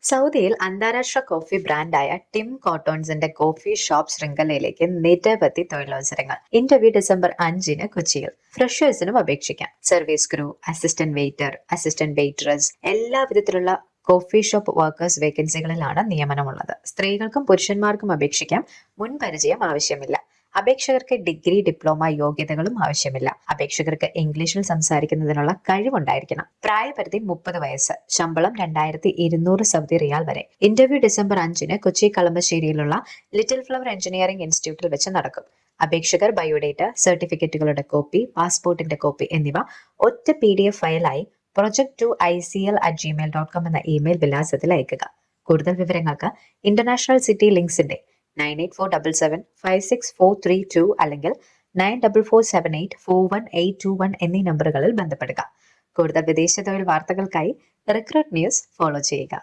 സൗദിയിൽ അന്താരാഷ്ട്ര കോഫി ബ്രാൻഡായ ടിം കോട്ടോൺസിന്റെ കോഫി ഷോപ്പ് ശൃംഖലയിലേക്ക് നിരവധി തൊഴിലവസരങ്ങൾ. ഇന്റർവ്യൂ ഡിസംബർ 5-ന് കൊച്ചിയിൽ. ഫ്രഷേഴ്സിനും അപേക്ഷിക്കാം. Service crew, assistant waiter, assistant waitress, എല്ലാ വിധത്തിലുള്ള കോഫി ഷോപ്പ് വർക്കേഴ്സ് വേക്കൻസികളിലാണ് നിയമനമുള്ളത്. സ്ത്രീകൾക്കും പുരുഷന്മാർക്കും അപേക്ഷിക്കാം. മുൻപരിചയം ആവശ്യമില്ല. അപേക്ഷകർക്ക് ഡിഗ്രി, ഡിപ്ലോമ യോഗ്യതകളും ആവശ്യമില്ല. അപേക്ഷകർക്ക് ഇംഗ്ലീഷിൽ സംസാരിക്കുന്നതിനുള്ള കഴിവുണ്ടായിരിക്കണം. പ്രായപരിധി 30 വയസ്സ്. ശമ്പളം 2200 സൗദി റിയാൽ വരെ. ഇന്റർവ്യൂ ഡിസംബർ 5-ന് കൊച്ചി കളമശ്ശേരിയിലുള്ള ലിറ്റിൽ ഫ്ലവർ എഞ്ചിനീയറിംഗ് ഇൻസ്റ്റിറ്റ്യൂട്ടിൽ വെച്ച് നടക്കും. അപേക്ഷകർ ബയോഡേറ്റ, സർട്ടിഫിക്കറ്റുകളുടെ കോപ്പി, പാസ്പോർട്ടിന്റെ കോപ്പി എന്നിവ ഒറ്റ PDF ഫയലായി project2icl@gmail.com എന്ന ഇമെയിൽ വിലാസത്തിൽ അയക്കുക. കൂടുതൽ വിവരങ്ങൾക്ക് ഇന്റർനാഷണൽ സിറ്റി ലിങ്ക്സിന്റെ 9847756432 അല്ലെങ്കിൽ 9447841821 എന്നീ നമ്പറുകളിൽ ബന്ധപ്പെടുക. കൂടുതൽ വിദേശ തൊഴിൽ വാർത്തകൾക്കായി റിക്രൂട്ട് ന്യൂസ് ഫോളോ ചെയ്യുക.